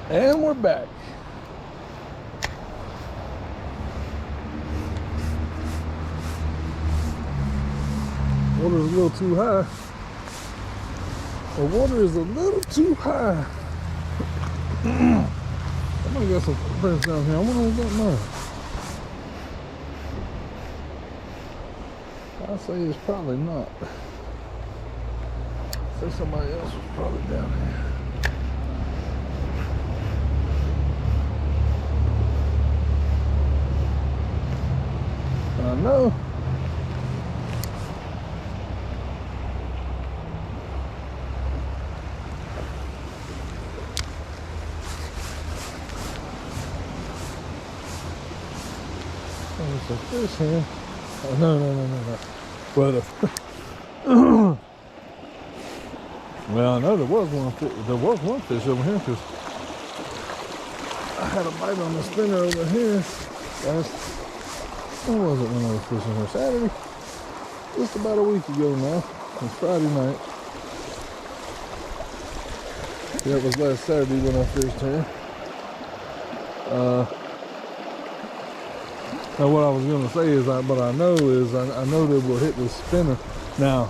And we're back. Water's a little too high. The water is a little too high. Somebody got some footprints down here. I wonder who's got mine. I say it's probably not. I say somebody else was probably down here. I know. There's a fish here. Oh, no. But well, I know there was one fish over here because I had a bite on the spinner over here. When was it when I was fishing here? Saturday? Just about a week ago now. It's Friday night. Yeah, it was last Saturday when I fished here. Now what I was going to say is, what I know is, I know that we'll hit this spinner. Now,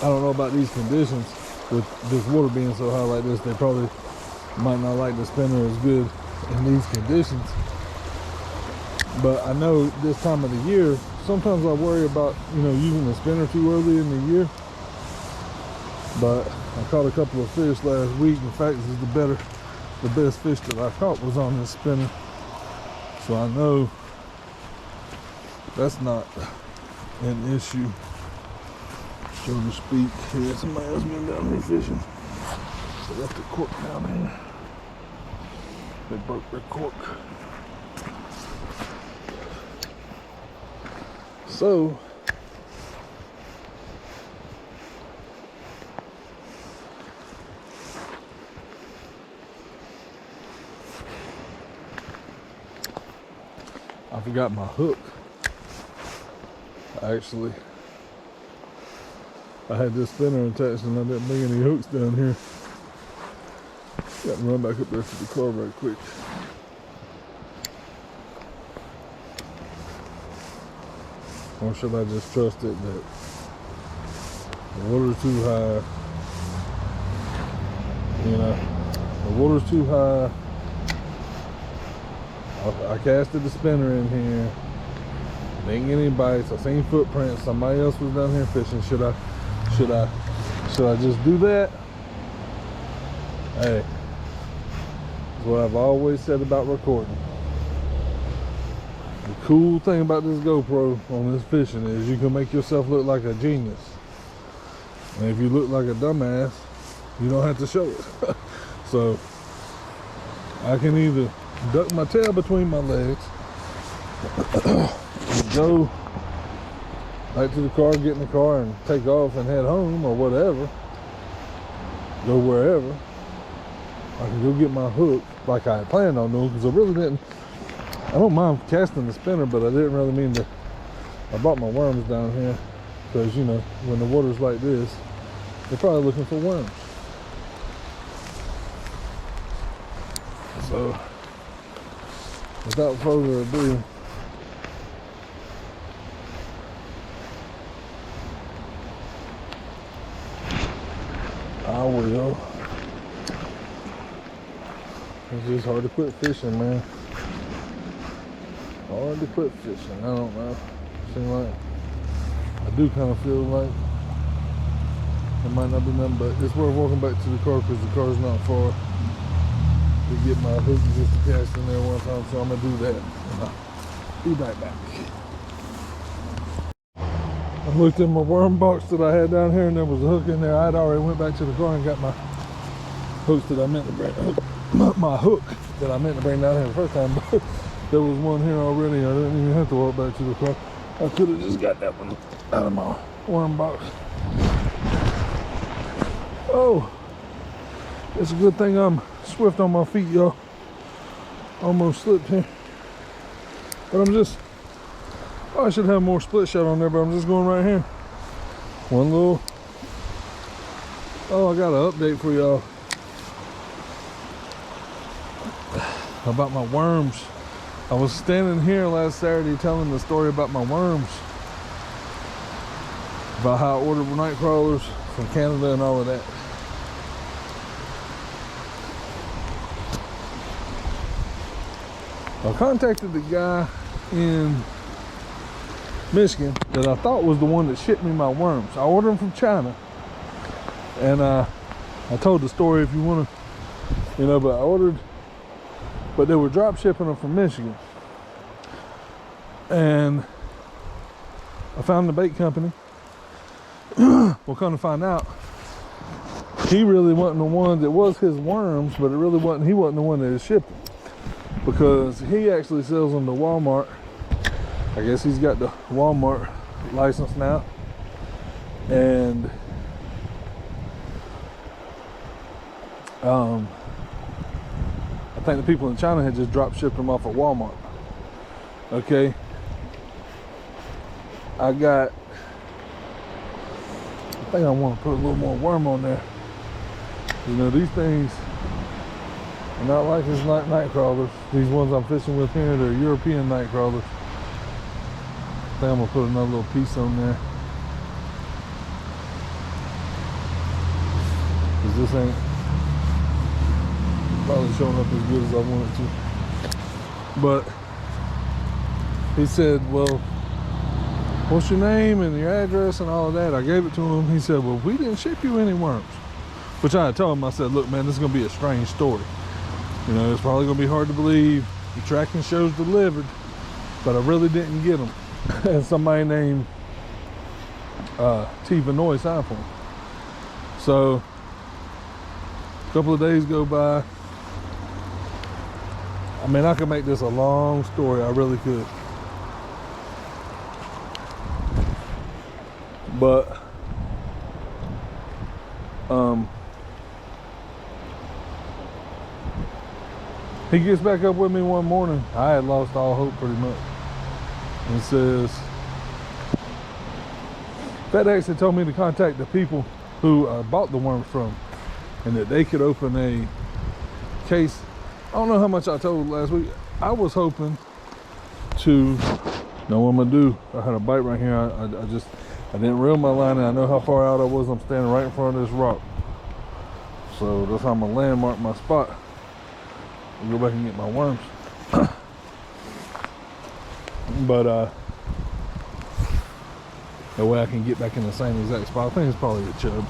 I don't know about these conditions. With this water being so high like this, they probably might not like the spinner as good in these conditions. But I know this time of the year, sometimes I worry about, using the spinner too early in the year. But I caught a couple of fish last week. In fact, this is the best fish that I caught was on this spinner. So I know that's not an issue, so to speak. Here, somebody else been down here fishing. They left the cork down here. They broke their cork. So I forgot my hook. Actually, I had this spinner attached and I didn't bring any hooks down here. Got to run back up there to the car right quick. Or should I just trust it that the water's too high? The water's too high. I casted the spinner in here. Didn't get any bites. I seen footprints. Somebody else was down here fishing. Should I just do that? Hey, that's what I've always said about recording. The cool thing about this GoPro on this fishing is you can make yourself look like a genius. And if you look like a dumbass, you don't have to show it. So I can either duck my tail between my legs, go back to the car, get in the car and take off and head home or whatever, go wherever. I can go get my hook like I had planned on doing, because I really didn't. I don't mind casting the spinner, but I didn't really mean to. I brought my worms down here because, when the water's like this, they're probably looking for worms. So, without further ado, I will. It's just hard to quit fishing, man. Hard to quit fishing. I don't know. Seems like I do kind of feel like it might not be nothing, but it's worth walking back to the car because the car's not far to get my hook just to cast in there one time. So I'm gonna do that. I'll be right back. I looked in my worm box that I had down here, and there was a hook in there. I'd already went back to the car and got my hooks that I meant to bring. My hook that I meant to bring down here the first time, but there was one here already. I didn't even have to walk back to the car. I could have just got that one out of my worm box. Oh, it's a good thing I'm swift on my feet, y'all. Almost slipped here. But I should have more split shot on there, but I'm just going right here. I got an update for y'all. about my worms. I was standing here last Saturday telling the story about my worms, about how I ordered night crawlers from Canada and all of that. I contacted the guy in Michigan that I thought was the one that shipped me my worms. I ordered them from China, and I told the story if you want to, but I ordered, but they were drop shipping them from Michigan. And I found the bait company. Well, come to find out, he really wasn't the one that was his worms, but he wasn't the one that had shipped them, because he actually sells them to Walmart. I guess he's got the Walmart license now, and I think the people in China had just drop shipped them off at Walmart. Okay, I think I want to put a little more worm on there. These things are not like his night crawlers. These ones I'm fishing with here, they're European night crawlers. I think I'm gonna put another little piece on there, because this ain't probably showing up as good as I want it to. But he said, well, what's your name and your address and all of that? I gave it to him. He said, well, we didn't ship you any worms. Which I told him, I said, look, man, this is gonna be a strange story. It's probably gonna be hard to believe. The tracking shows delivered, but I really didn't get them. And somebody named T. Vanoy signed for them. So a couple of days go by. I mean, I could make this a long story. I really could. But he gets back up with me one morning. I had lost all hope pretty much. And says, FedEx had told me to contact the people who I bought the worms from, and that they could open a case. I don't know how much I told last week. I was hoping to, know what I'm gonna do. I had a bite right here. I didn't reel my line, and I know how far out I was. I'm standing right in front of this rock. So that's how I'm gonna landmark my spot and go back and get my worms. But that way I can get back in the same exact spot. I think it's probably a chub.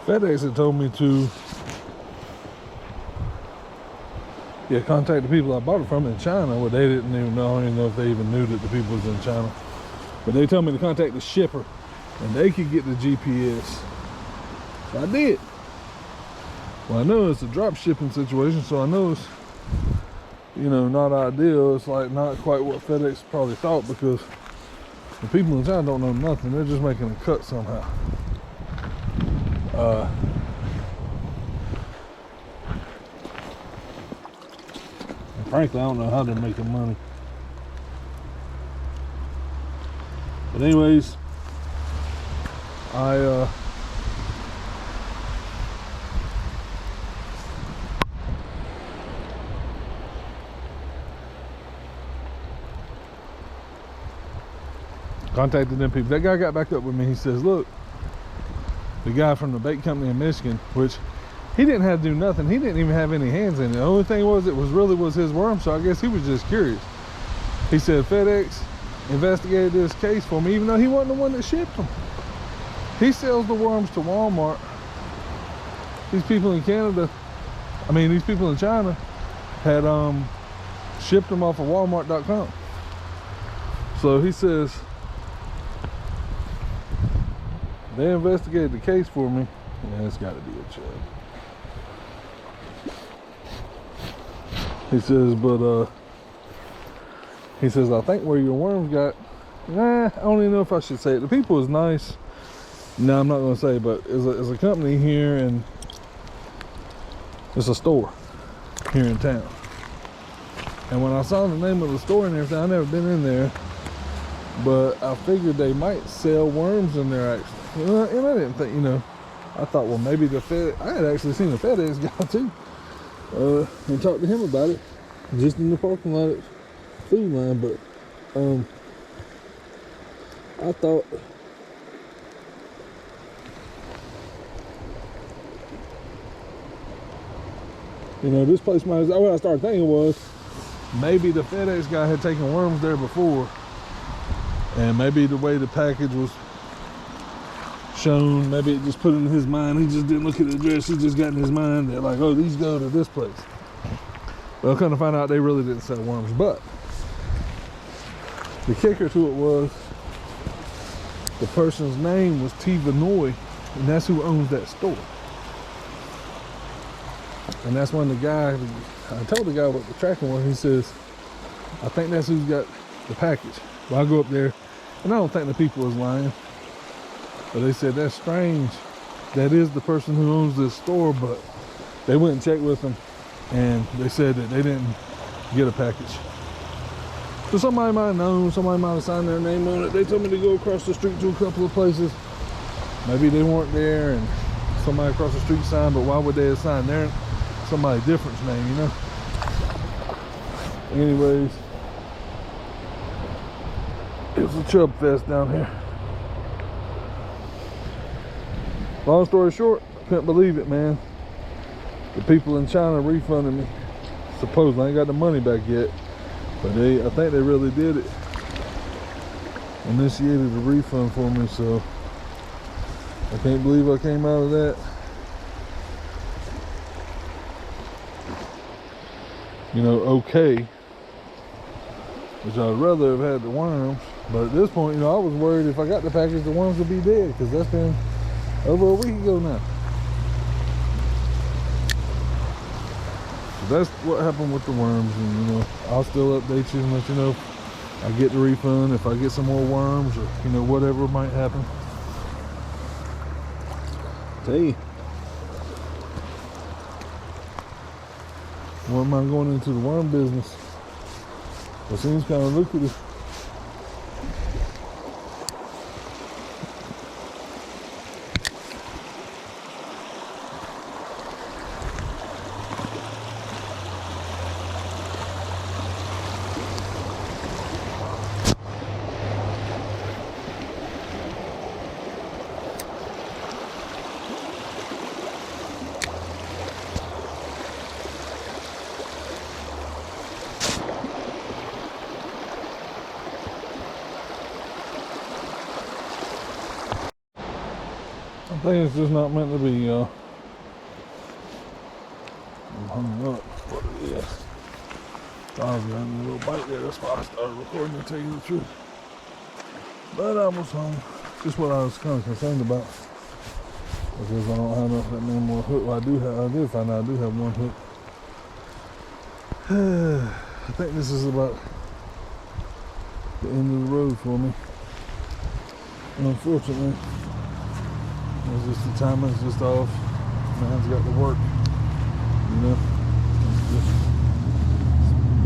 FedEx had told me to contact the people I bought it from in China. Well, they didn't even know. I don't even know if they even knew that the people was in China. But they told me to contact the shipper, and they could get the GPS. So I did. Well, I know it's a drop shipping situation, so I know it's, not ideal. It's like not quite what FedEx probably thought, because the people in China don't know nothing. They're just making a cut somehow. Frankly, I don't know how they're making money. But anyways, I contacted them people. That guy got back up with me. He says, look, the guy from the bait company in Michigan, which he didn't have to do nothing. He didn't even have any hands in it. The only thing was, it was his worm, so I guess he was just curious. He said FedEx investigated this case for me, even though he wasn't the one that shipped them. He sells the worms to Walmart. These people in Canada, these people in China had shipped them off of Walmart.com. So he says they investigated the case for me. Yeah, it's got to be a chub. He says, I think where your worms got, I don't even know if I should say it. The people is nice. No, I'm not going to say, but it's a company here, and it's a store. here in town. And when I saw the name of the store and everything, I never been in there, but I figured they might sell worms in there actually. And I didn't think, you know, I thought, well, maybe I had actually seen the FedEx guy too, and talked to him about it, just in the parking lot at Food Line. But I thought, you know, this place might, what I started thinking was, maybe the FedEx guy had taken worms there before, and maybe the way the package was shown, maybe it just put in his mind, he just didn't look at the address, he just got in his mind that like, oh, these go to this place. Well, come to find out, they really didn't sell worms. But the kicker to it was, the person's name was T. Vinoy, and that's who owns that store. And that's when the guy, I told the guy what the tracking was, he says, I think that's who's got the package. Well, I go up there, and I don't think the people was lying, but they said, that's strange. That is the person who owns this store, but they went and checked with them, and they said that they didn't get a package. So somebody might have known, somebody might have signed their name on it. They told me to go across the street to a couple of places. Maybe they weren't there, and somebody across the street signed, but why would they have signed there? Somebody different's name, you know. Anyways, it was a chub fest down here. Long story short, I couldn't believe it, man. The people in China refunded me. Supposedly, I ain't got the money back yet, but I think they really did it. Initiated a refund for me, so I can't believe I came out of that. You know, okay, which I'd rather have had the worms, but at this point, you know, I was worried if I got the package, the worms would be dead, because that's been over a week ago now. So that's what happened with the worms, and you know, I'll still update you and let you know if I get the refund, if I get some more worms, or you know, whatever might happen. Tell you, why am I going into the worm business? It seems kind of lucrative. I think it's just not meant to be, y'all. I'm hung up. What it is. I was having a little bite there. That's why I started recording, to tell you the truth. But I was hung. Just what I was kind of concerned about. Because I don't have that many more hooks. Well, I did find out I do have one hook. I think this is about the end of the road for me. And unfortunately, it's just the timing's just off. Man's got to work, you know.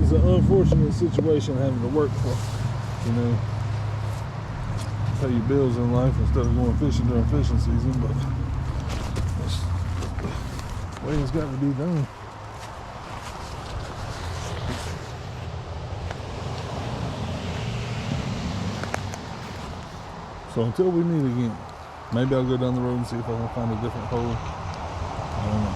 It's an unfortunate situation having to work for, you know, pay your bills in life instead of going fishing during fishing season, but that's the way it's got to be done. So until we meet again, maybe I'll go down the road and see if I can find a different hole. I don't know.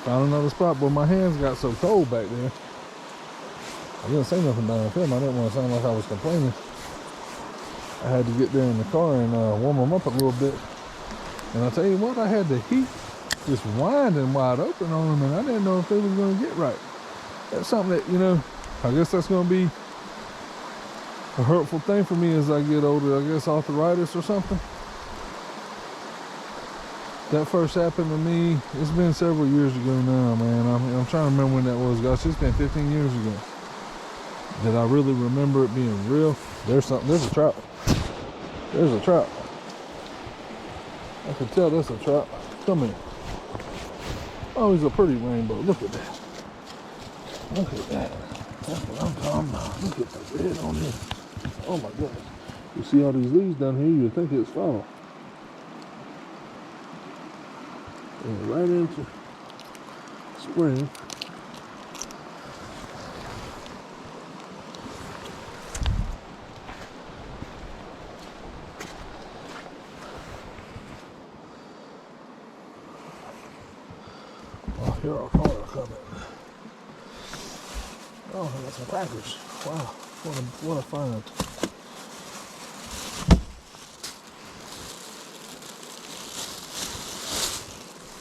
Found another spot, but my hands got so cold back there. I didn't say nothing down film. I didn't want to sound like I was complaining. I had to get there in the car and warm them up a little bit. And I tell you what, I had the heat just winding wide open on them, and I didn't know if they was going to get right. That's something that, you know, I guess that's going to be A hurtful thing for me as I get older, I guess arthritis or something. That first happened to me, it's been several years ago now, man. I'm trying to remember when that was. Gosh, it's been 15 years ago. Did I really remember it being real? There's a trout. There's a trout. I can tell that's a trout. Come here. Oh, he's a pretty rainbow. Look at that. Look at that. That's what I'm talking about. Look at the red on this. Oh my goodness. You see all these leaves down here, you'd think it's fall. And right into spring. Oh, here our car coming. Oh, I got some crackers. Wow, what a find.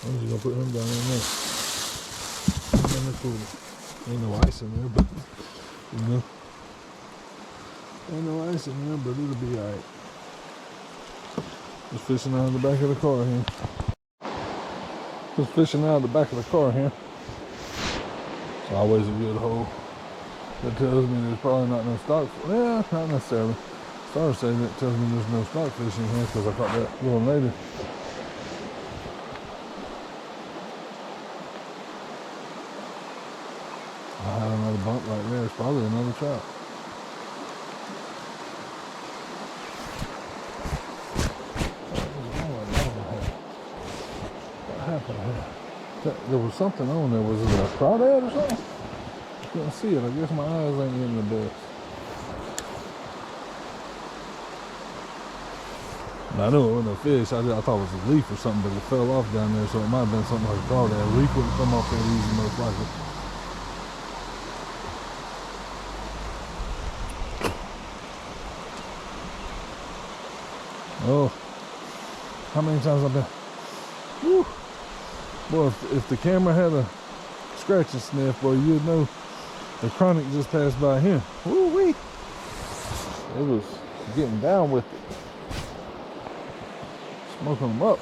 I'm just gonna put him down in there. In the cooler. Ain't no ice in there, but you know. Ain't no ice in there, but it'll be alright. Just fishing out of the back of the car here. Just fishing out of the back of the car here. It's always a good hole. That tells me there's probably not no stock. Yeah, not necessarily. Star saying that tells me there's no stock fishing here because I caught that little native. I had another bump right there. It's probably another trout. What happened here? There was something on there. Was it a crawdad or something? I couldn't see it. I guess my eyes ain't getting the best. I knew it wasn't a fish. I thought it was a leaf or something, but it fell off down there, so it might have been something like a crawdad. A leaf wouldn't come off that easy, most likely. Oh, how many times I've been? Whew. Boy, if the camera had a scratch and sniff, boy, you'd know the chronic just passed by here. Woo-wee. It was getting down with it. Smoking them up.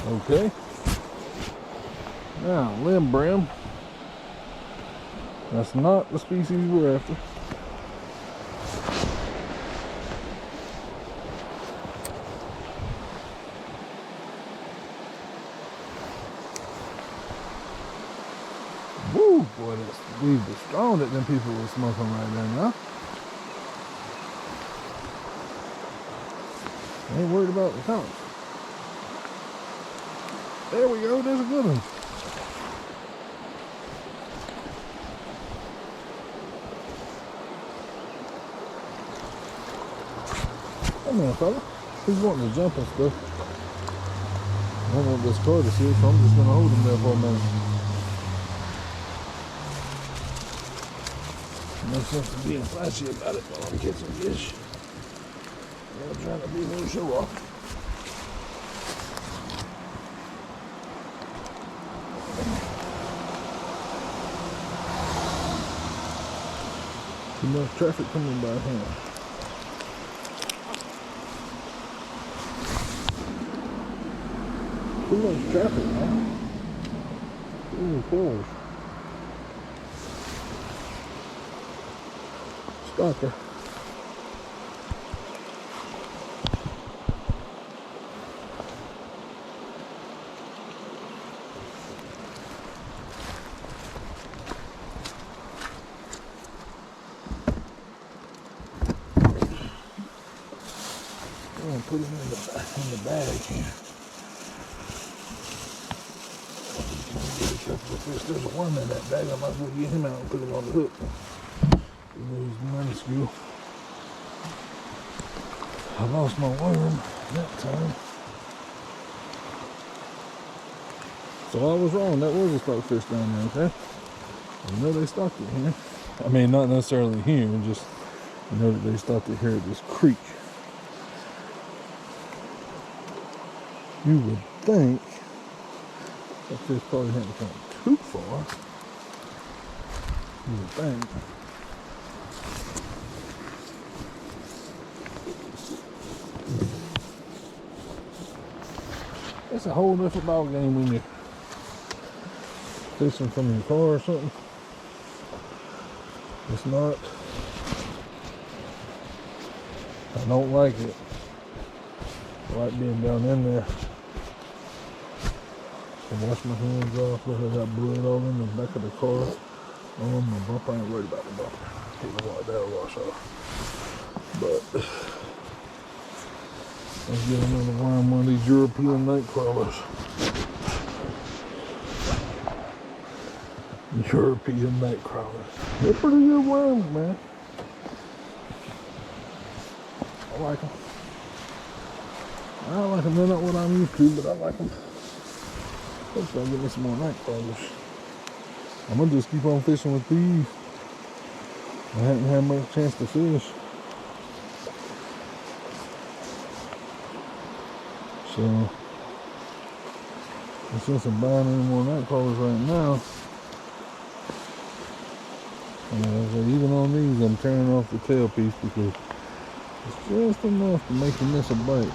Okay. Now, limb brim. That's not the species we're after. Woo, boy, we've been strong that them people were smoking right there now. Ain't worried about the colors. There we go, there's a good one. Come here, fella. He's wanting to jump and stuff. I don't want this car to see it, so I'm just going to hold him there for a minute. No sense in being flashy about it while I'm catching fish. I'm trying to be no show off. Too much traffic coming by here. Too much traffic, man. Too many cars. Stalker. Put him in the bag here. Get a couple of fish. There's a worm in that bag. I might as well get him out and put him on the hook. He's minuscule. I lost my worm that time. So I was wrong. That was a stockfish down there, okay? I know they stocked it here. I mean, not necessarily here, just I know that they stocked it here at this creek. You would think that fish probably hadn't come too far. You would think. It's a whole different ball game when you're fishing from your car or something. It's not. I don't like it. I like being down in there. I wash my hands off. Look, I got blood all in the back of the car. Oh, my bumper, I ain't worried about the bumper. That'll wash off. But let's get another worm, one of these European night crawlers. European night crawlers. They're pretty good worms, man. I like them. I like them. They're not what I'm used to, but I like them. Hopefully I'll get me some more night crawlers. I'm gonna just keep on fishing with these. I haven't had much chance to fish. So, since I'm buying any more night crawlers right now, even on these, I'm turning off the tail piece because it's just enough to make you miss a bite.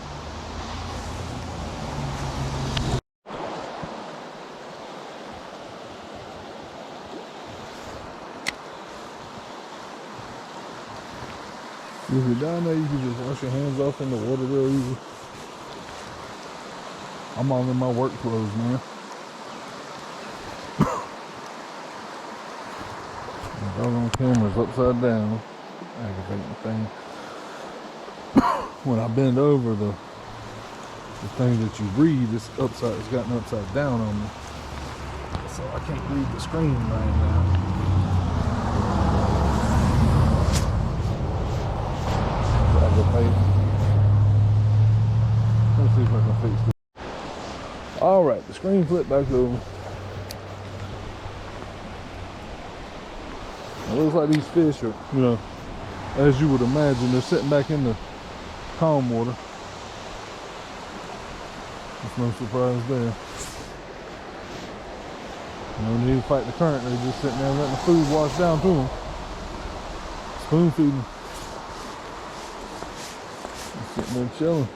If you're down there, you can just wash your hands off in the water real easy. I'm all in my work clothes, man. The doggone camera's upside down, aggravating thing. When I bend over, the thing that you read is upside. It's gotten upside down on me, so I can't read the screen right now. Let's see if I can fix it. All right, the screen flipped back over. It looks like these fish are, as you would imagine, they're sitting back in the calm water. There's no surprise there. No need to fight the current. They're just sitting there letting the food wash down to them. Spoon feeding. Sitting there chilling,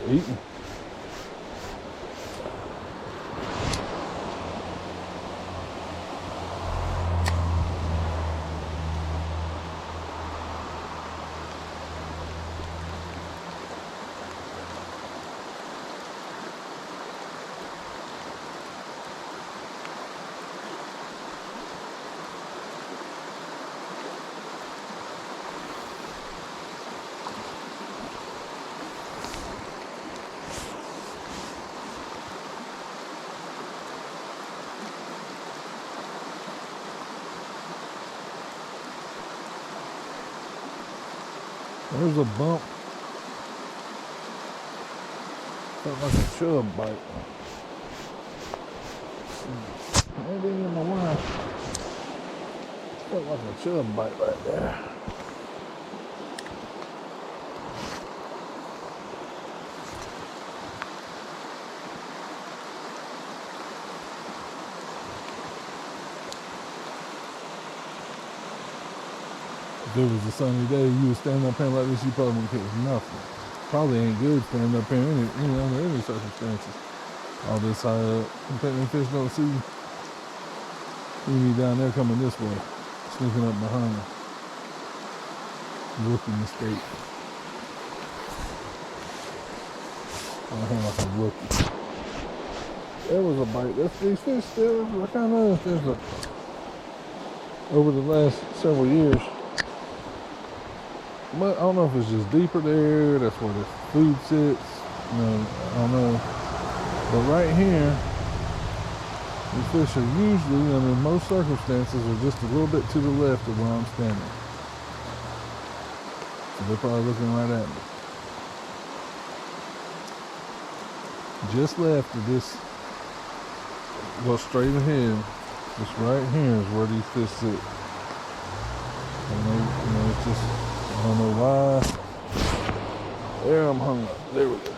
eating. There's a bump. Felt like a chub bite. Maybe in the line. Felt like a chub bite right there. If it was a sunny day, you would stand up here like this, you probably wouldn't catch nothing. Probably ain't good standing up here under any circumstances. All this high up, completely fish don't see you. You need down there coming this way, sneaking up behind them. Rookie mistake. Like a rookie. There was a bite. These fish still, I kind of know over the last several years. But I don't know if it's just deeper there, that's where the food sits, I don't know. But right here, the fish are usually, under most circumstances, are just a little bit to the left of where I'm standing. So they're probably looking right at me. Just left of this, go straight ahead, just right here is where these fish sit. And it's just, I don't know why. There I'm hung up. There we go.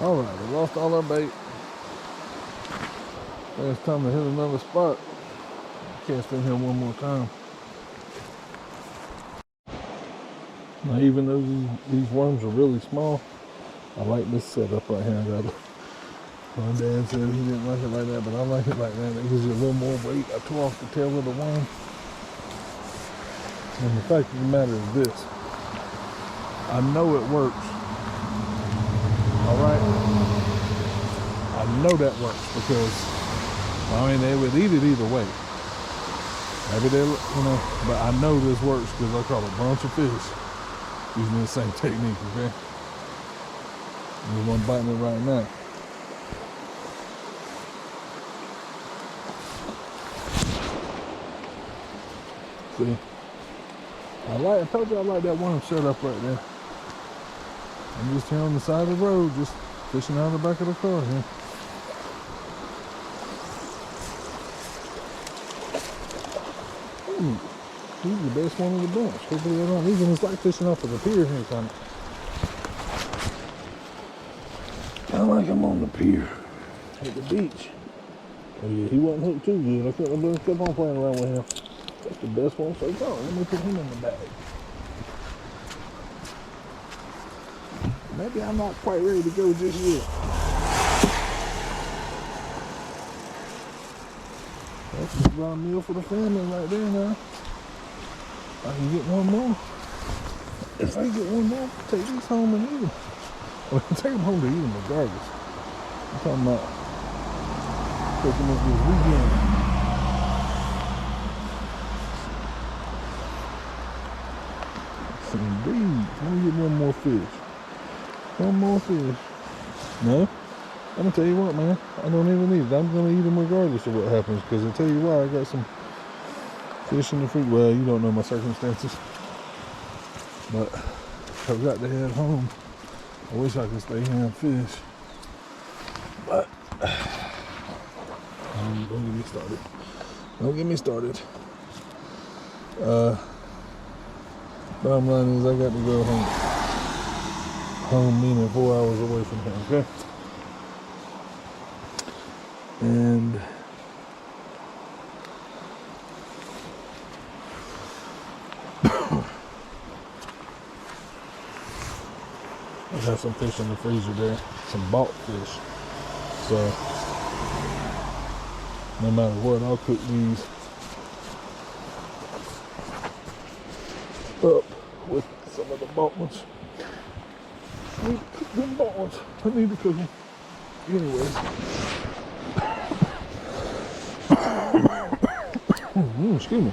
Alright, we lost all our bait. It's time to hit another spot. cast in here one more time. Now, even though these worms are really small, I like this setup right here. My dad said he didn't like it like that, but I like it like that. It gives you a little more weight. I tore off the tail of the worm. And the fact of the matter is this. I know it works. Alright? I know that works because, I mean, they would eat it either way. Maybe they, but I know this works because I caught a bunch of fish using the same technique, okay? There's one biting it right now. See? I told you I like that worm setup right there. I'm just here on the side of the road, just fishing out of the back of the car here. Ooh, he's the best one of the bunch. Hopefully I don't lose him. It's like fishing off of the pier here, kind of like I'm on the pier at the beach. Oh yeah, he wasn't hooked too good. I couldn't keep on playing around with him. That's the best one so far. Let me put him in the bag. Maybe I'm not quite ready to go just yet. That's a raw meal for the family right there now. I can get one more. If I get one more, take these home and eat them. Well, take them home to eat them regardless. I'm talking about taking this weekend. Indeed. Let me get one more fish. One more fish. No? I'm gonna tell you what, man. I don't even need it. I'm gonna eat them regardless of what happens. Because I tell you why, I got some fish in the fridge. Well, you don't know my circumstances. But I've got to head home. I wish I could stay here and fish. But don't get me started. Don't get me started. Bottom line is I got to go home. Home meaning 4 hours away from him, okay? And I got some fish in the freezer there, some bulk fish. So no matter what, I'll cook these up with some of the bulk ones. I need to cook them bulk ones. I need to cook them. Anyways. Excuse me.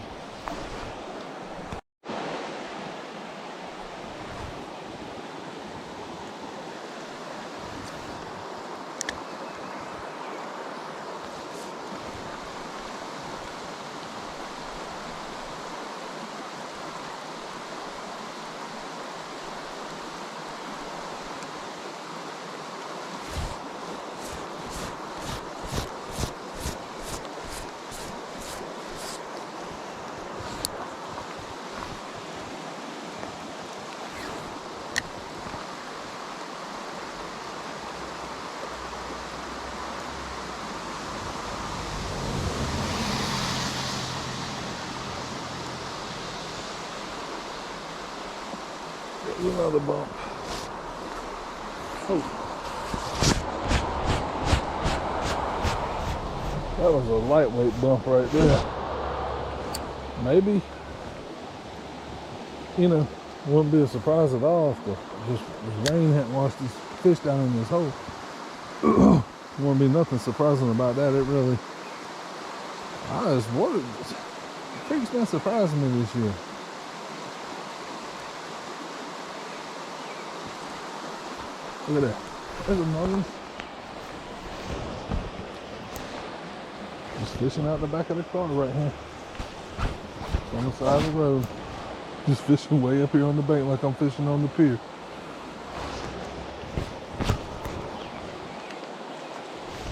Another bump. Oh. That was a lightweight bump right there. Maybe, wouldn't be a surprise at all if this rain hadn't washed these fish down in this hole. Wouldn't be nothing surprising about that. It really, the creek's been surprising me this year. Look at that. There's another one. Just fishing out the back of the car right here. On the side of the road. Just fishing way up here on the bank like I'm fishing on the pier.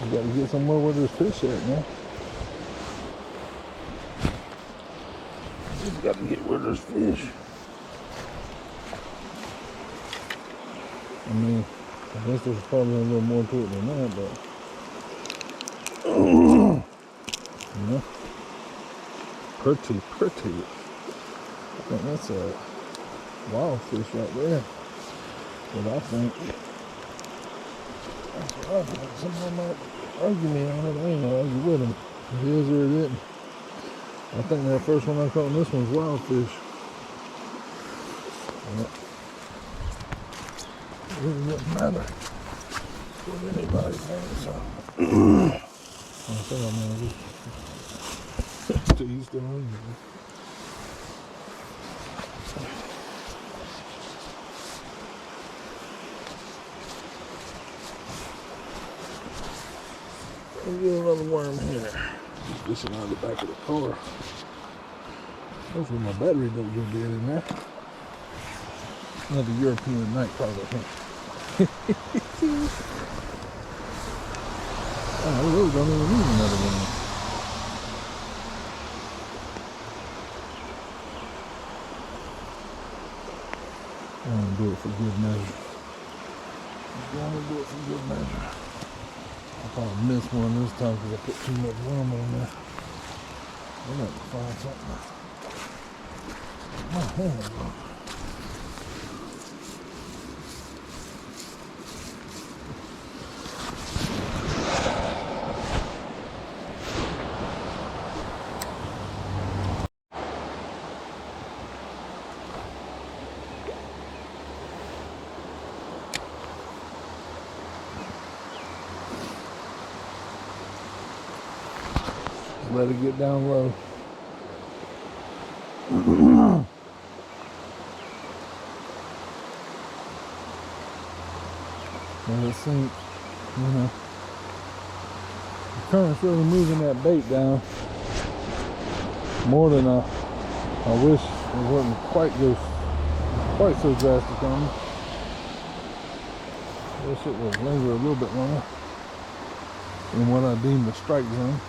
You gotta get somewhere where there's fish at, man. You gotta get where there's fish. I mean, I guess there's probably a little more to it than that, but Pretty. I think that's a wild fish right there. What I think. That's what I think. Somebody might argue me on it. I ain't gonna argue with him. It is or it isn't. I think that first one I caught on this one's wild fish. It really doesn't matter what anybody thinks. So. I think I'm gonna just to east the room. Get another worm here. Just fishing out of the back of the car. Hopefully my battery don't go dead in there. Another European night probably. I really don't even need another one. I'm gonna do it for good measure. I'll probably miss one this time because I put too much worm on there. I'm gonna have to find something. Oh, there we go. Let it get down low. Let it sink, you know. The current's really moving that bait down more than I wish it wouldn't quite so drastic on me. Wish it would linger a little bit longer in what I deem the strike zone.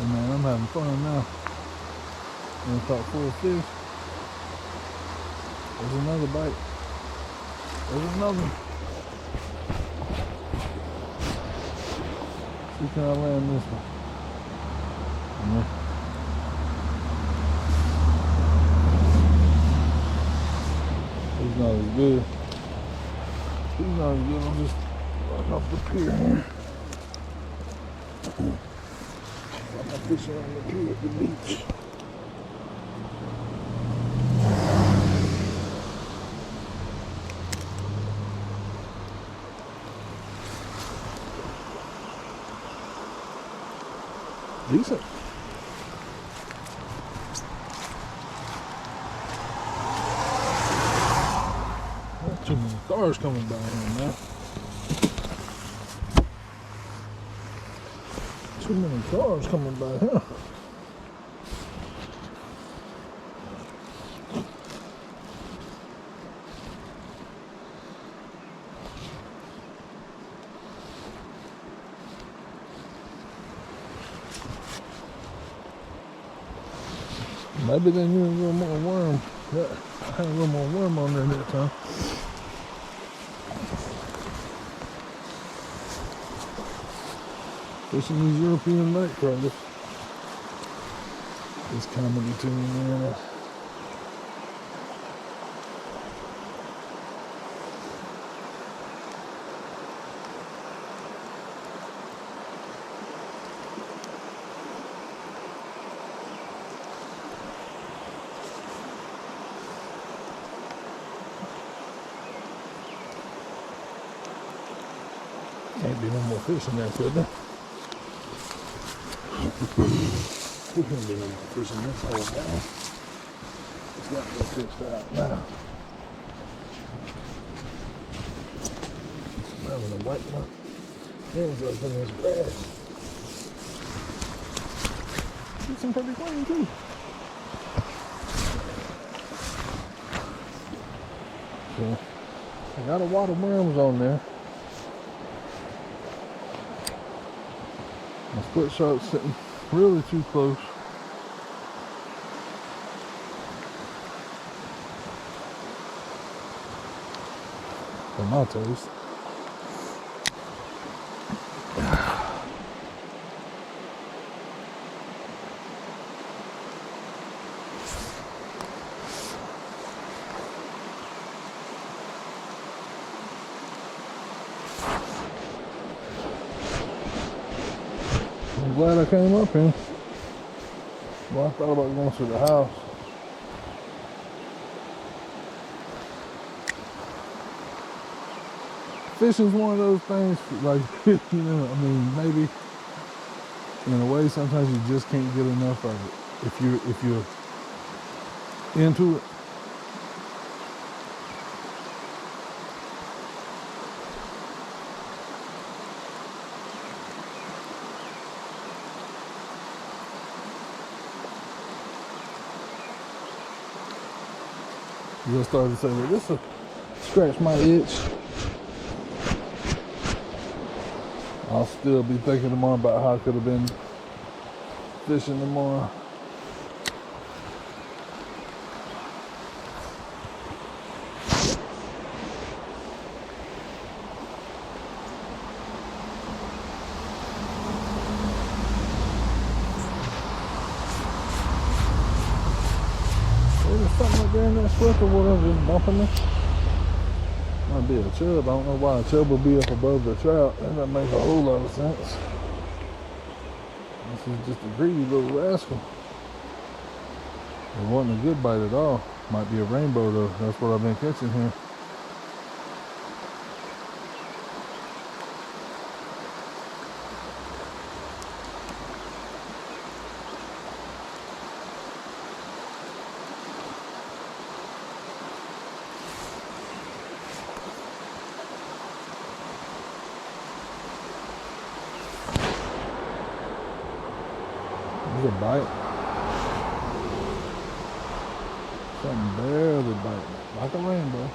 Man, I'm having fun now. And caught 4 fish. There's another bite. There's another one. See, can I land this one? He's not as good. I'm just running off the pier here. I'm fishing on the pier at the beach. Decent. Not too many cars coming by here now. Too many cars coming by here. Maybe they need a little more worm. Yeah, I had a little more worm on there that time. Fishing these European night crawlers. This comedy to me, man. Can't be no more fish in there, could there? There can't be no more fish in this hole now. It's got to be fished out now. I'm gonna wipe my hands up in this grass. Get some pretty clean too. So, I got a lot of worms on there. My split shark's sitting really too close. For my taste. I'm glad I came up here. Well, I thought about going to the house. Fishing's one of those things, like, you know, I mean, maybe in a way sometimes you just can't get enough of it if you're into it. You'll start to say, well, this will scratch my itch. I'll still be thinking tomorrow about how I could have been fishing tomorrow. There's something up there in that swift or whatever just bumping me. Might be a chub. I don't know why a chub will be up above the trout. That doesn't make a whole lot of sense. This is just a greedy little rascal. It wasn't a good bite at all. Might be a rainbow though. That's what I've been catching here. There's a bite. Something barely biting. Like a rainbow.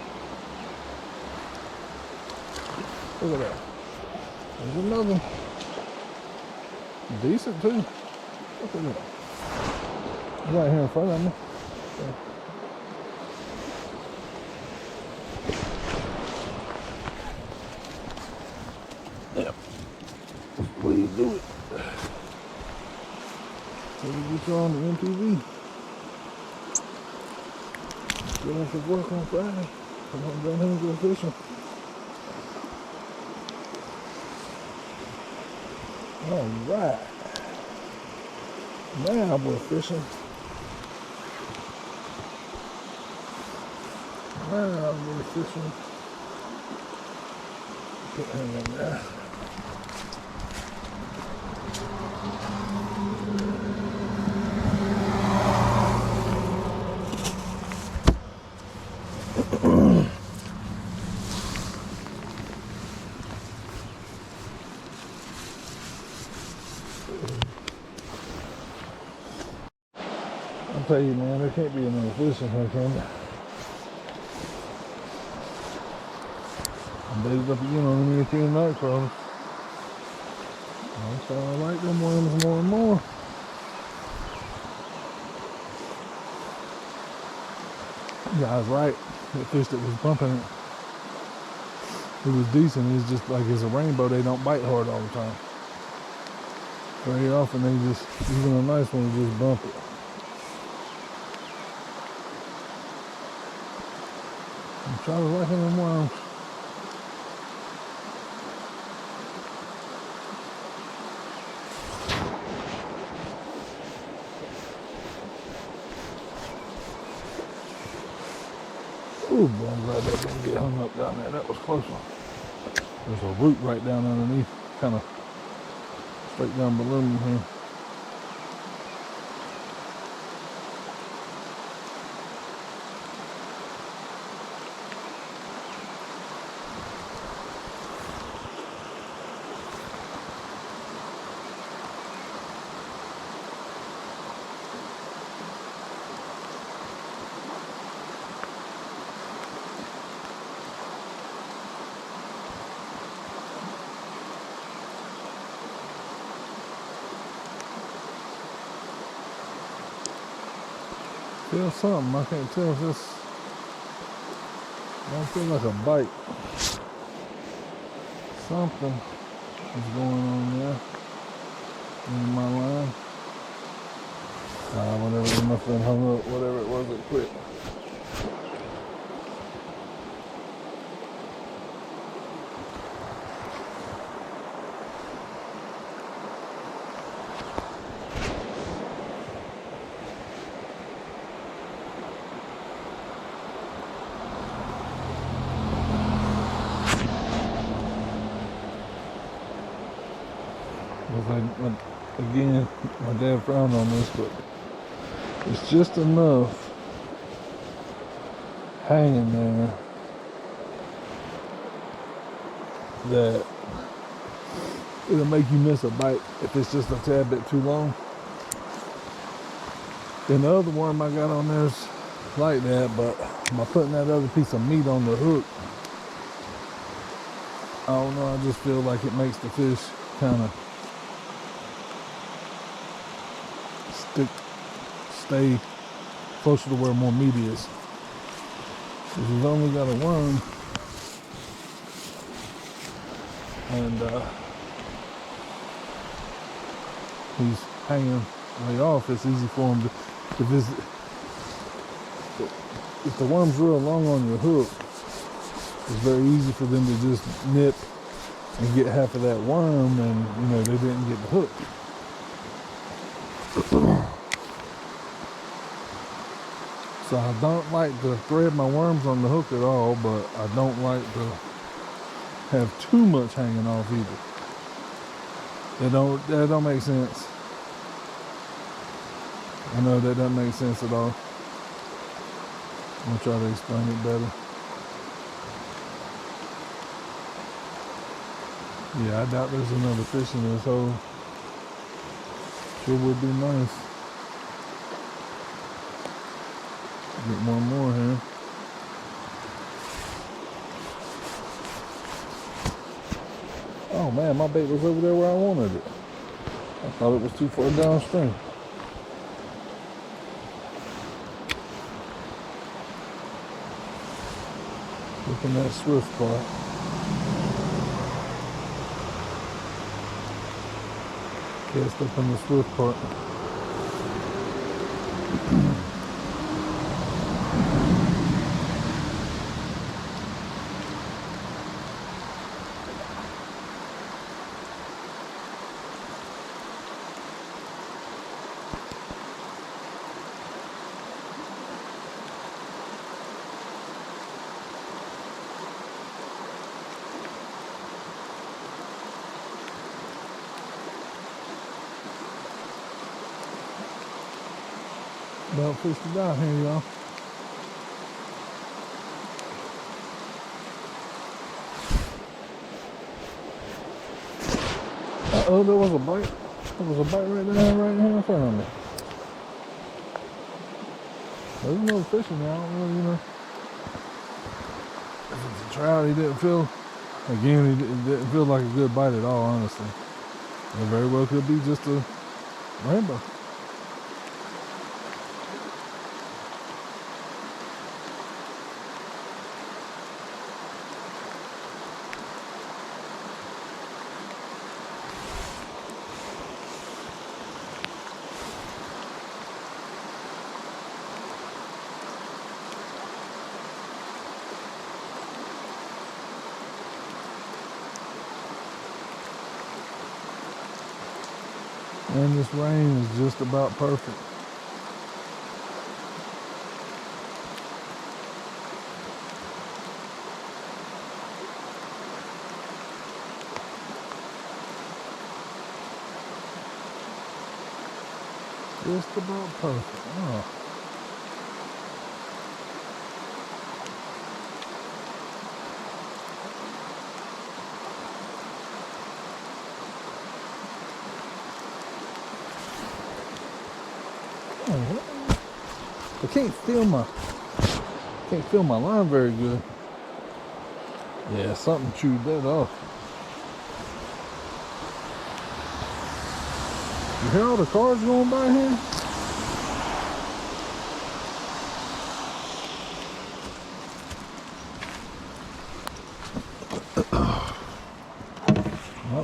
Look at that. There's another one. Decent too. Look at that. Right here in front of me. Yep. Please do it. So we get you on the MTV. Get off of work on Friday. Come on down here and go fishing. Alright. Now we're fishing. Now we're fishing. Put him in there. I'll tell you, man, there can't be enough fishing here, can there? I'm baited up again on the European night crawlers. I'm starting to like them worms more and more. Yeah, I was right. The fish that was bumping it, it was decent. It's just like it's a rainbow, they don't bite hard all the time. Very often they just, even a nice one, will just bump it. I'm trying to like them worms. Ooh, boy, I'm glad that didn't get hung up down there. That was close one. There's a root right down underneath, kind of straight down below me here. feel something. I can't tell if it's. I don't feel like a bite. Something is going on there in my line. Whatever, it must have been hung up. Whatever it was, it quit. Again, my dad frowned on this, but it's just enough hanging there that it'll make you miss a bite if it's just a tad bit too long. Then the other worm I got on there's like that, but by putting that other piece of meat on the hook, I don't know, I just feel like it makes the fish kind of stay closer to where more meat is. If you've only got a worm and he's hanging way off, it's easy for him to, if the worm's real long on your hook, it's very easy for them to just nip and get half of that worm, and they didn't get the hook. So I don't like to thread my worms on the hook at all, but I don't like to have too much hanging off either. That don't make sense. I know that doesn't make sense at all. I'm gonna try to explain it better. Yeah, I doubt there's another fish in this hole. Sure would be nice. Get one more here. Oh man, my bait was over there where I wanted it. I thought it was too far downstream. Look in that swift part. Cast up in the swift part. About fish to die here, y'all. Uh-oh, there was a bite. There was a bite right here in front of me. There's no fish in there. I don't really, if it's a trout, he didn't feel like a good bite at all, honestly. It very well could be just a rainbow. And this rain is just about perfect. Just about perfect. Oh. I can't feel my line very good. Yeah, something chewed that off. You hear all the cars going by here?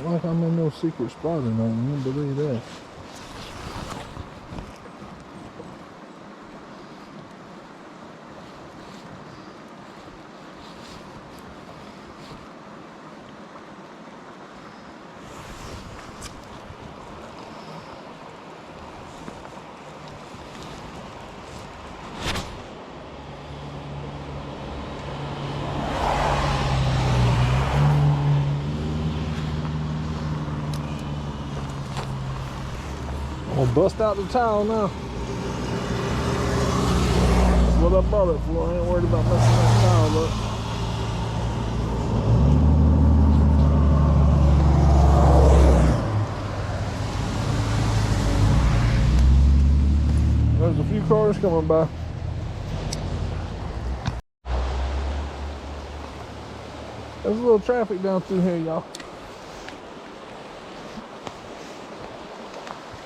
like I'm in no secret spot or nothing. You wouldn't believe that. I'm gonna bust out the towel now. That's what I brought it for. I ain't worried about messing that towel up. There's a few cars coming by. There's a little traffic down through here, y'all.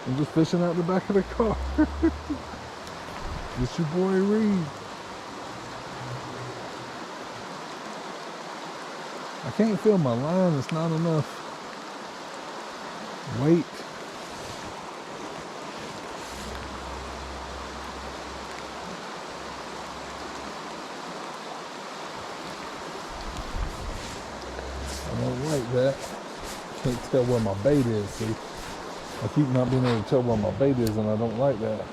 I'm just fishing out the back of the car. It's your boy Reed. I can't feel my line. It's not enough weight. I don't like that. Can't tell where my bait is, see? I keep not being able to tell where my bait is, and I don't like that.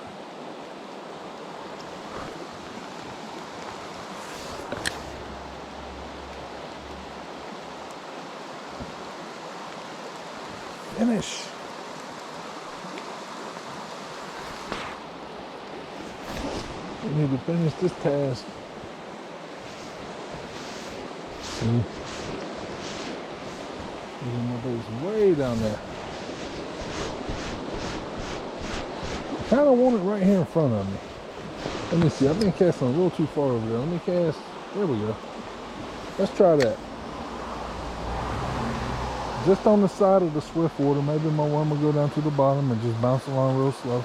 Finish. We need to finish this task. See? My bait's way down there. I kind of want it right here in front of me. Let me see. I've been casting a little too far over there. Let me cast. There we go. Let's try that. Just on the side of the swift water. Maybe my worm will go down to the bottom and just bounce along real slow.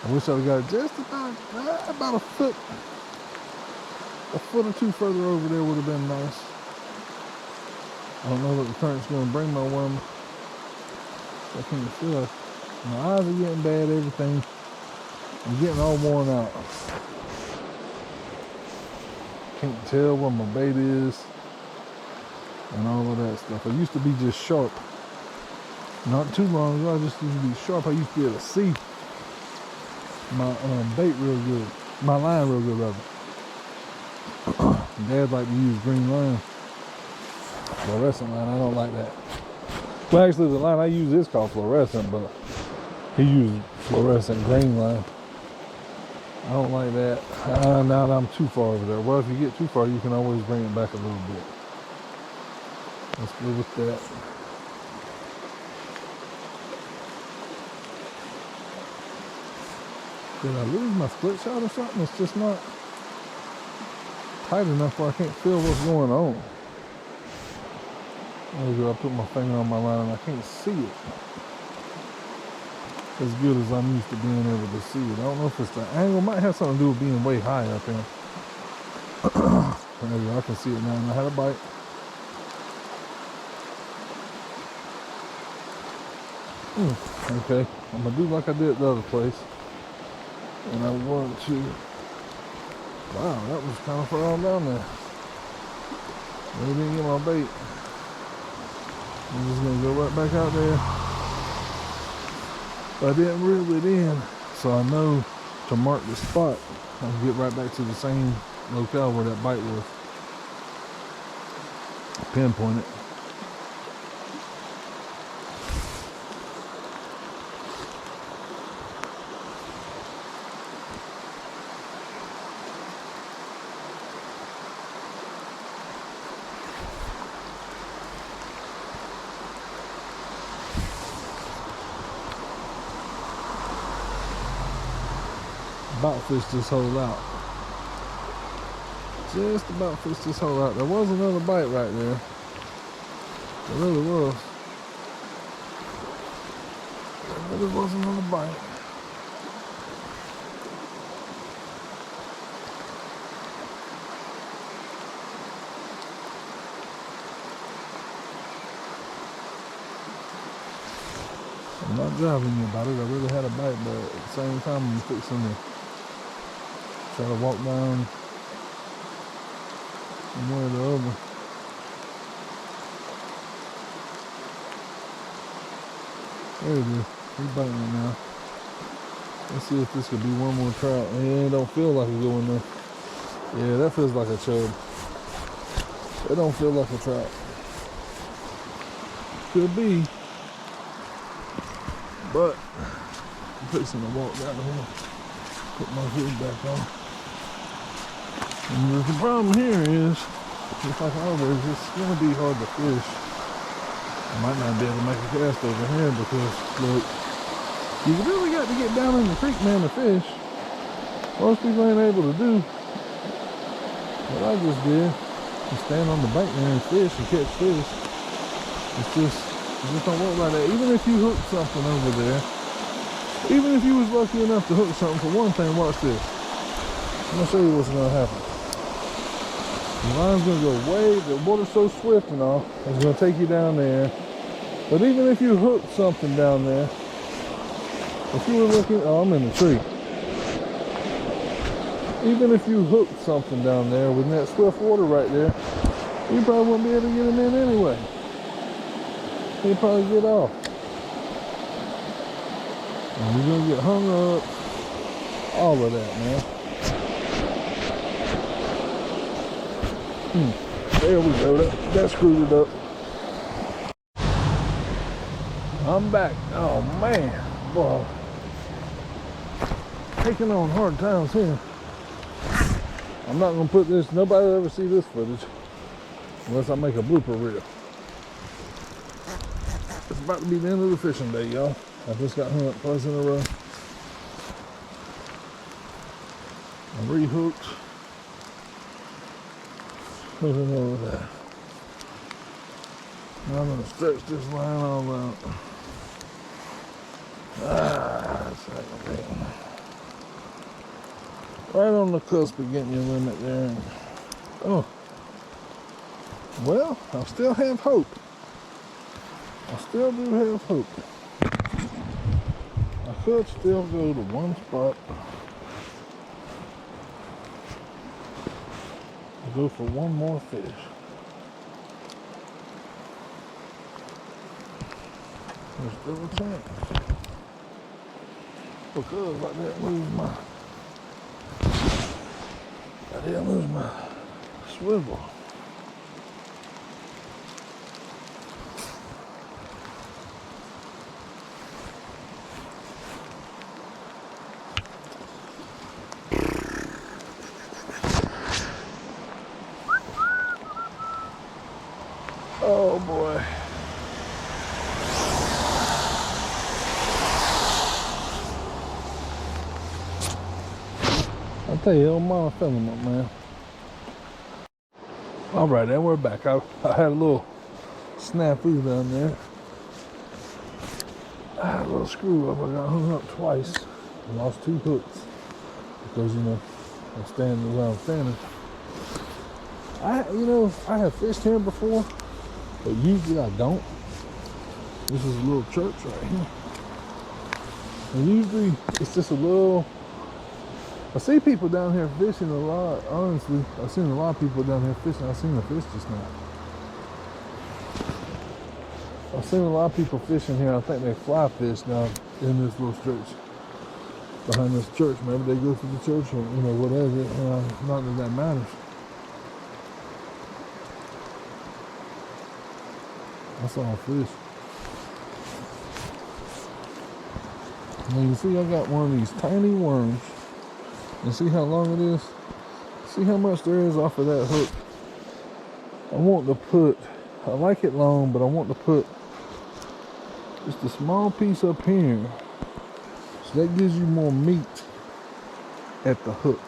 I wish I'd got it just about a foot or two further over there would have been nice. I don't know what the current's going to bring my worm. I can't feel it. My eyes are getting bad, everything. I'm getting all worn out. Can't tell where my bait is and all of that stuff. I used to be just sharp. Not too long ago, I just used to be sharp. I used to be able to see my bait real good. My line real good, rather. Dad liked to use green line. Fluorescent line, I don't like that. Well, actually, the line I use is called fluorescent, but he used fluorescent green line. I don't like that. Now that I'm too far over there. Well, if you get too far, you can always bring it back a little bit. Let's go with that. Did I lose my split shot or something? It's just not tight enough where I can't feel what's going on. There we go. I put my finger on my line and I can't see it as good as I'm used to being able to see it. I don't know if it's the angle. Might have something to do with being way high up here. There we go. I can see it now. And I had a bite. Okay. I'm going to do like I did the other place. And I want to... Wow, that was kind of far on down there. Maybe didn't get my bait. I'm just going to go right back out there. But I didn't reel it in, so I know to mark the spot. I can get right back to the same locale where that bite was. Pinpoint it. About fished this hole out. Just about fished this hole out. There was another bite right there. There really was. There really was another bite. I'm not driving you about it. I really had a bite, but at the same time, I'm fixing to try to walk down one way or the other. There it is. He's biting it now. Let's see if this could be one more trout. Yeah, it don't feel like it's going there. Yeah, that feels like a chub. It don't feel like a trout. Could be. But I'm fixing to walk down here. Put my hood back on. And the problem here is, just like always, it's going to be hard to fish. I might not be able to make a cast over here because, look, you really got to get down in the creek, man, to fish. Most people ain't able to do what I just did. You stand on the bank there and fish and catch fish. It just don't work like that. Even if you hook something over there, even if you was lucky enough to hook something, for one thing, watch this. I'm gonna show you what's gonna happen. The line's gonna go way, the water's so swift and all, it's gonna take you down there. But even if you hook something down there, if you were looking, oh, I'm in the tree. Even if you hooked something down there with that swift water right there, you probably wouldn't be able to get them in anyway. You'd probably get off. And you're gonna get hung up. All of that, man. There we go. That screwed it up. I'm back. Oh man, boy. Taking on hard times here. I'm not gonna put this. Nobody will ever see this footage unless I make a blooper reel. It's about to be the end of the fishing day, y'all. I just got hung up twice in a row. I rehooked. Nothing wrong with that. Now I'm gonna stretch this line all out. That's like right on the cusp of getting your limit there. Oh, well, I still have hope. I still do have hope. I could still go to one spot. I'll go for one more fish. There's still a chance. Because I didn't lose my swivel. Oh boy. I tell you, old mama filling up, man. All right, then we're back. I had a little snafu down there. I had a little screw up. I got hung up twice. I lost 2 hooks because, you know, I'm standing where I'm standing. I have fished here before, but usually I don't. This is a little church right here. And usually it's just a little. I see people down here fishing a lot, honestly. I've seen a lot of people down here fishing. I've seen a fish just now. I've seen a lot of people fishing here. I think they fly fish down in this little stretch behind this church. Maybe they go to the church or, you know, whatever. Not that that matters. That's all fish. Now you see I got one of these tiny worms. And see how long it is? See how much there is off of that hook? I like it long, but I want to put just a small piece up here. So that gives you more meat at the hook.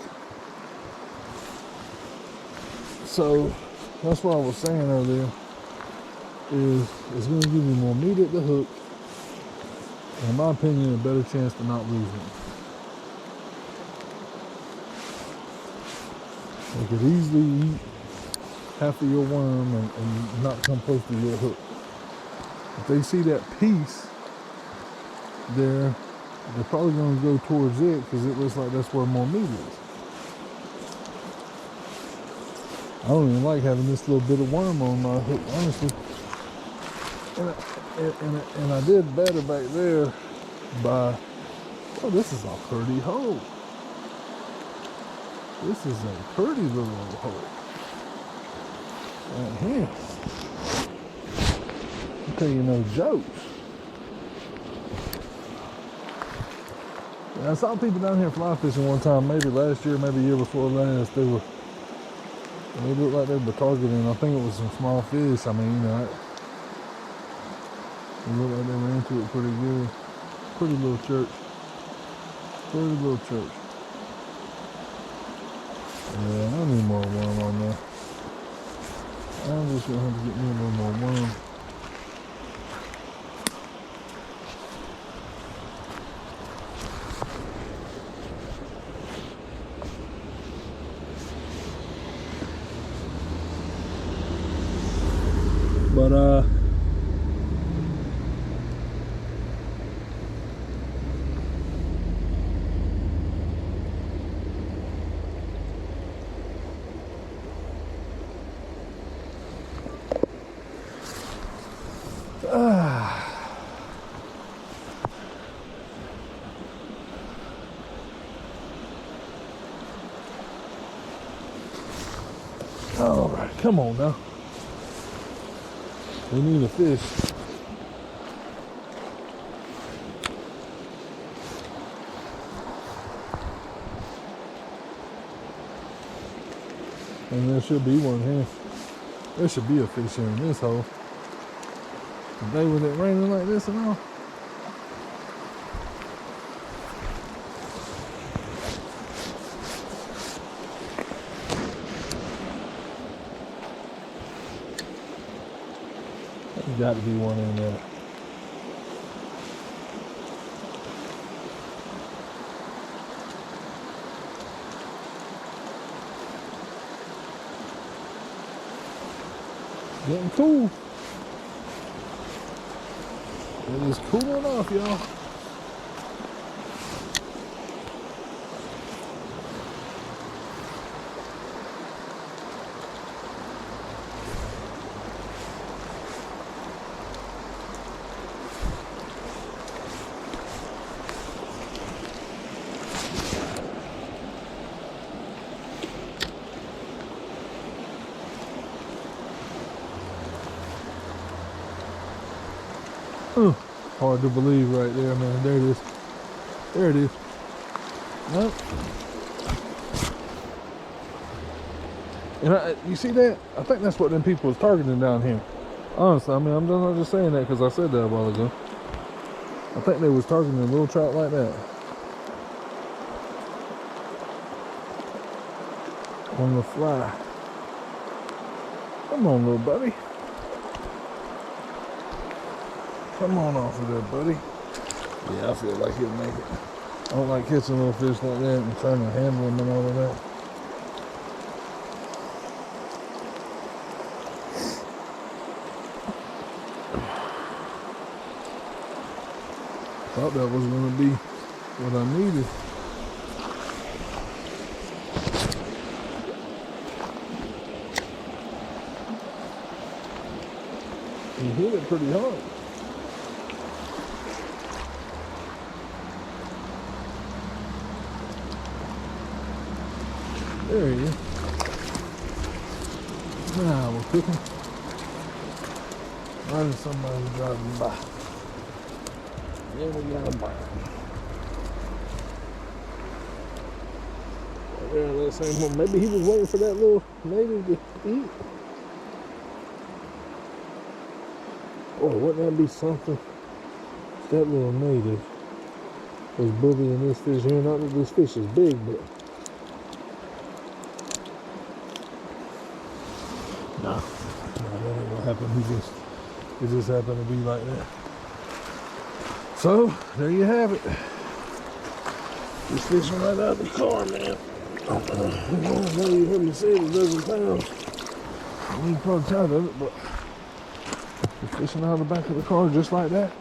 So that's what I was saying earlier, is it's going to give you more meat at the hook. And in my opinion, a better chance to not lose it. You could easily eat half of your worm and not come close to your hook. If they see that piece there, they're probably going to go towards it because it looks like that's where more meat is. I don't even like having this little bit of worm on my hook, honestly. And I did better back there by, oh, this is a pretty hole. This is a pretty little hole. Right here. I'll tell you no jokes. And I saw people down here fly fishing one time, maybe last year, maybe the year before last. They looked like they were targeting, I think it was some small fish. I mean, you know, it looked like they were into it pretty good. Pretty little church. Pretty little church. Yeah, I need more worm on there. I'm just gonna have to get me a little more worm. But all right, come on now. We need a fish. And there should be one here. There should be a fish here in this hole. Today with it raining like this and all. There's got to be one in there. Getting cool. It is cooling off, y'all. Hard to believe right there, man. There it is. There it is. Nope. And you see that? I think that's what them people was targeting down here. Honestly, I mean, I'm not just saying that because I said that a while ago. I think they was targeting a little trout like that. On the fly. Come on, little buddy. Come on off of there, buddy. Yeah, I feel like he'll make it. I don't like catching little fish like that and trying to handle them and all of that. Thought that was going to be what I needed. He hit it pretty hard. There he is. Now we're cooking. Right as somebody driving by. Yeah, we got a bite. Right there, that same one. Maybe he was waiting for that little native to eat. Oh, wouldn't that be something? That little native was bullying this fish here. Not that this fish is big, but no, that ain't gonna happen. It just happened to be like that. So there you have it. Just fishing right out of the car, man. I know you heard me say it, 11 pounds. I ain't probably tired of it, but just fishing out of the back of the car just like that.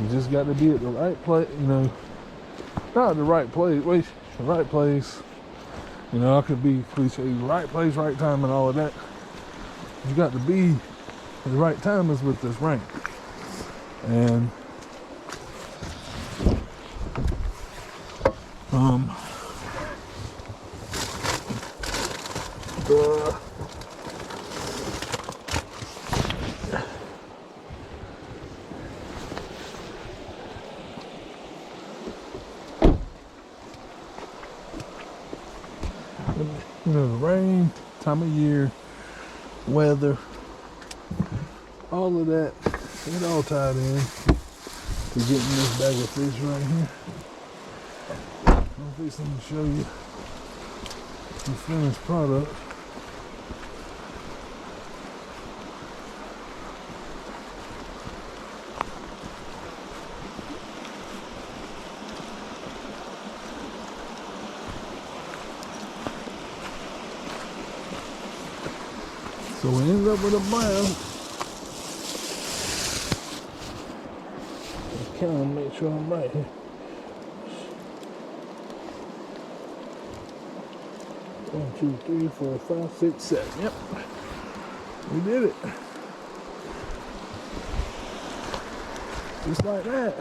You just got to be at the right place, you know, not the right place, wait, the right place. You know, I could be cliche, right place, right time and all of that. You got to be at the right time is with this rank. And you know, the rain, time of year, weather, all of that, it all tied in to getting this bag of fish right here. I'm fixing to show you the finished product. So we ended up with a brown. Let's count and make sure I'm right here. 1, 2, 3, 4, 5, 6, 7. Yep. We did it. Just like that.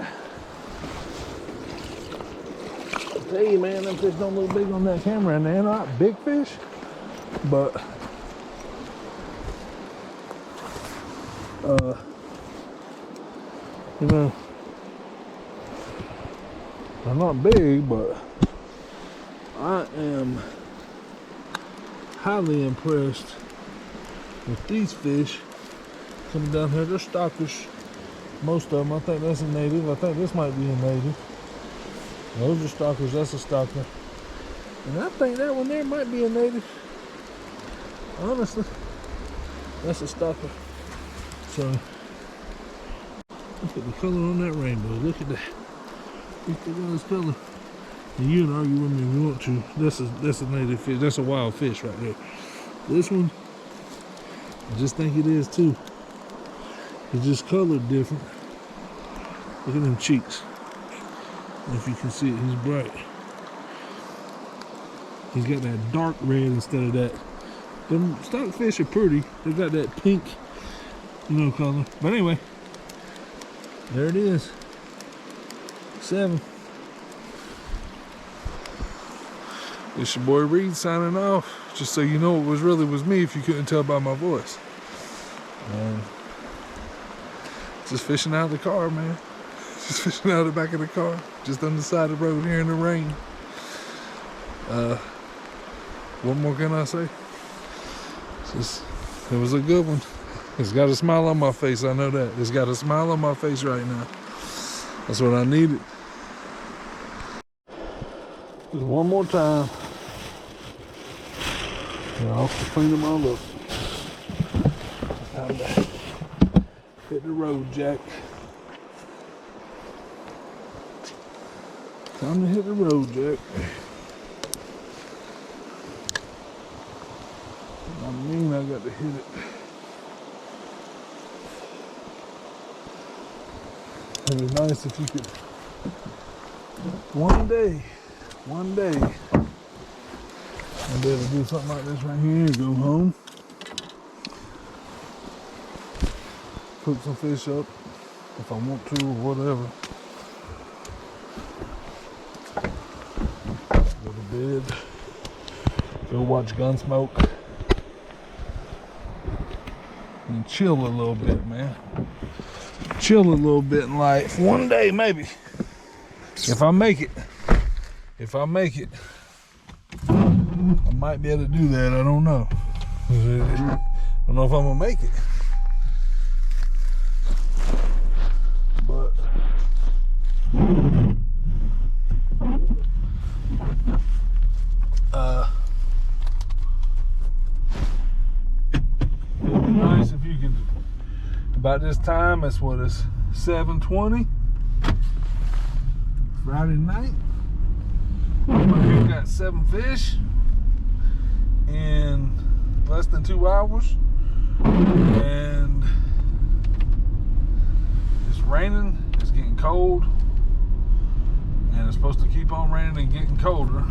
I tell you, man, them fish don't look big on that camera, and they're not big fish, but you know, they're not big, but I am highly impressed with these fish coming down here. They're stockers, most of them. I think that's a native. I think this might be a native. Those are stockers. That's a stocker, and I think that one there might be a native. Honestly, that's a stocker. So look at the color on that rainbow. Look at that. Look at this color. And you can argue with me if you want to. That's a native fish. That's a wild fish right there. This one, I just think it is too. It's just colored different. Look at them cheeks. If you can see it, he's bright. He's got that dark red instead of that. Them stockfish are pretty. They got that pink, you know, color. But anyway, there it is. 7. It's your boy Reed signing off. Just so you know, it was me if you couldn't tell by my voice. And just fishing out of the car, man. Just fishing out of the back of the car. Just on the side of the road here in the rain. What more can I say? It was a good one. It's got a smile on my face, I know that. It's got a smile on my face right now. That's what I needed. Just one more time. Yeah, I'll clean them all up. Time to hit the road, Jack. Time to hit the road, Jack. I mean, I got to hit it. It'd be nice if you could one day I'll be able to do something like this right here, go home, cook some fish up if I want to or whatever, go to bed, go watch Gunsmoke, and chill a little bit, man. Chill a little bit in life. One day, maybe. If I make it. I might be able to do that. I don't know. I don't know if I'm gonna make it. But it'd be nice if you could. About this time, it's 7:20 Friday night. We've got 7 fish in less than 2 hours, and it's raining. It's getting cold, and it's supposed to keep on raining and getting colder.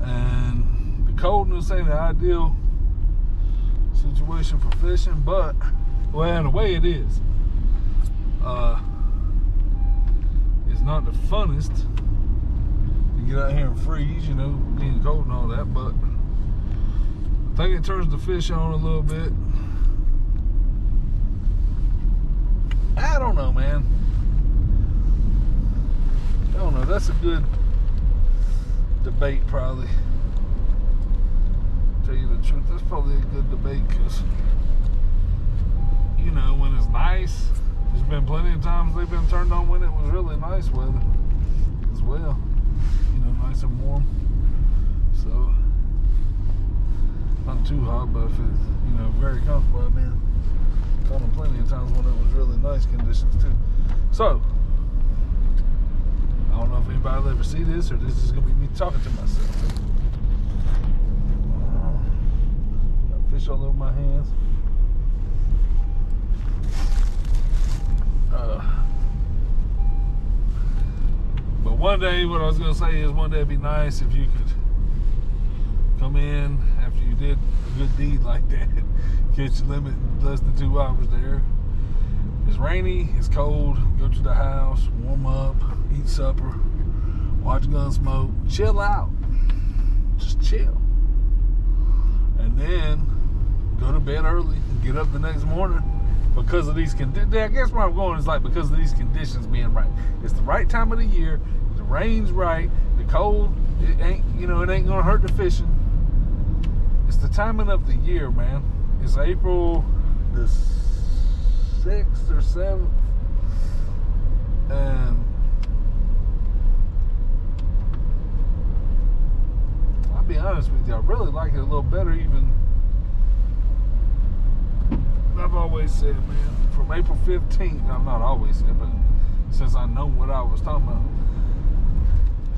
And the coldness ain't the ideal situation for fishing, but well, in a way it is. It's not the funnest to get out here and freeze, you know, being cold and all that, but I think it turns the fish on a little bit. I don't know, man. I don't know. That's a good debate, probably. Tell you the truth, that's probably a good debate, because, you know, when it's nice, there's been plenty of times they've been turned on when it was really nice weather as well. You know, nice and warm. So, not too hot, but if it's, you know, very comfortable. I've been on them plenty of times when it was really nice conditions too. So, I don't know if anybody will ever see this, or this is going to be me talking to myself. Got fish all over my hands. But one day, what I was going to say is one day it'd be nice if you could come in after you did a good deed like that, catch your limit less than 2 hours there. It's rainy, it's cold, go to the house, warm up, eat supper, watch Gunsmoke, chill out, just chill. And then go to bed early and get up the next morning because of these conditions. I guess where I'm going is like because of these conditions being right. It's the right time of the year, the rain's right, the cold, it ain't, you know, it ain't gonna hurt the fishing. It's the timing of the year, man. It's April the 6th or 7th, and I'll be honest with you, I really like it a little better even. I've always said, man, from April 15th, I'm not always said, but since I know what I was talking about,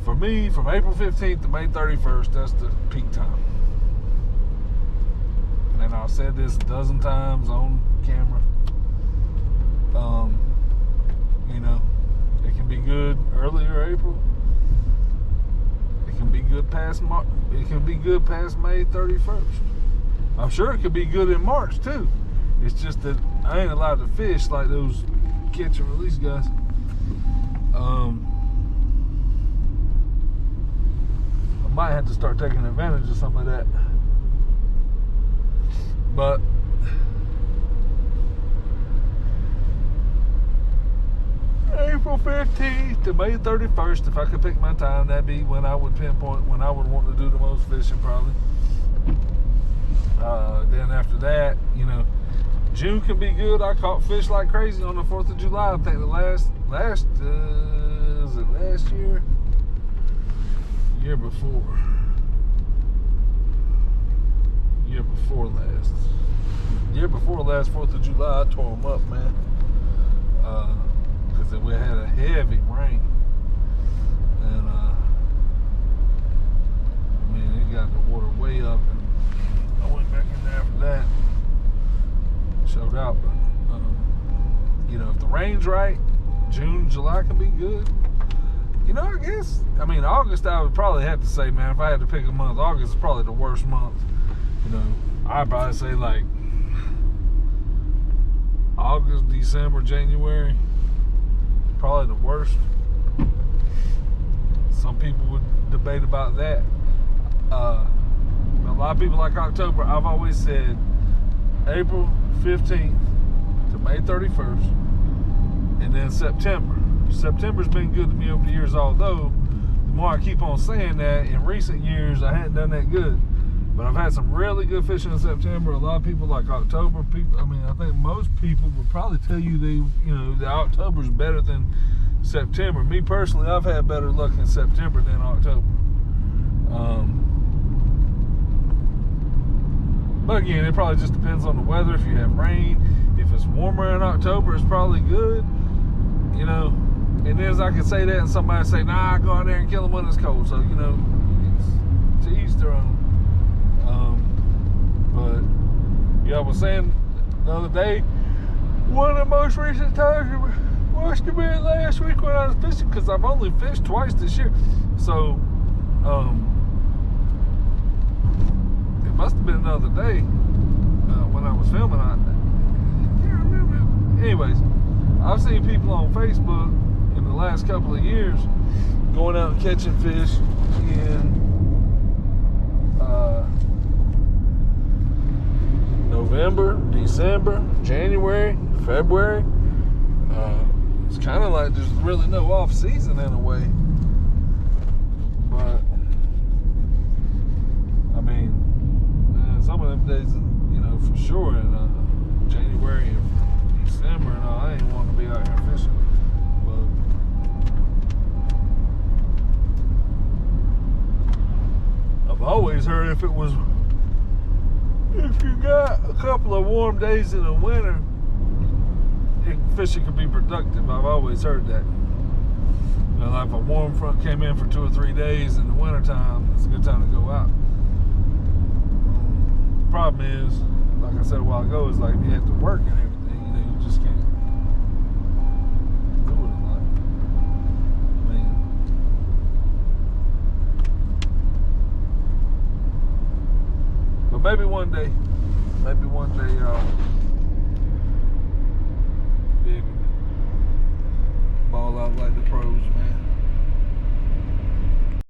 for me, from April 15th to May 31st, that's the peak time. And I've said this a dozen times on camera. You know, it can be good earlier April. It can be good past March. It can be good past May 31st. I'm sure it could be good in March too. It's just that I ain't allowed to fish like those catch and release guys. I might have to start taking advantage of some of that. But April 15th to May 31st, if I could pick my time, that'd be when I would pinpoint when I would want to do the most fishing, probably. Then after that, you know, June can be good. I caught fish like crazy on the 4th of July. I think the last was it last year? Year before last. Year before last, 4th of July, I tore them up, man. Because we had a heavy rain. And, I mean, it got the water way up. And I went back in there after that. Showed out. But, you know, if the rain's right, June, July can be good. You know, I guess, I mean, August, I would probably have to say, man, if I had to pick a month, August is probably the worst month. You know, I'd probably say like August, December, January, probably the worst. Some people would debate about that. A lot of people like October. I've always said April 15th to May 31st, and then September. September's been good to me over the years, although the more I keep on saying that, in recent years I hadn't done that good. But I've had some really good fishing in September. A lot of people like October. People, I mean, I think most people would probably tell you you know, that October's better than September. Me personally, I've had better luck in September than October. But again, it probably just depends on the weather. If you have rain, if it's warmer in October, it's probably good. You know, and then as I can say that, and somebody say, "Nah, go out there and kill them when it's cold." So you know, it's to each their own. But yeah, I was saying the other day, one of the most recent times Must have been last week when I was fishing, because I've only fished twice this year. So, it must have been another day when I was filming. I can't remember. Anyways, I've seen people on Facebook in the last couple of years going out and catching fish in November, December, January, February. It's kind of like there's really no off season in a way. But I mean, some of them days, you know, for sure in January and December, and I ain't want to be out here fishing. But I've always heard if you got a couple of warm days in the winter, fishing could be productive. I've always heard that. You know, like if a warm front came in for 2 or 3 days in the wintertime, it's a good time to go out. Problem is, like I said a while ago, is like if you have to work and everything, you know, you just can't do it in life. Man. But maybe one day ball out like the pros, man.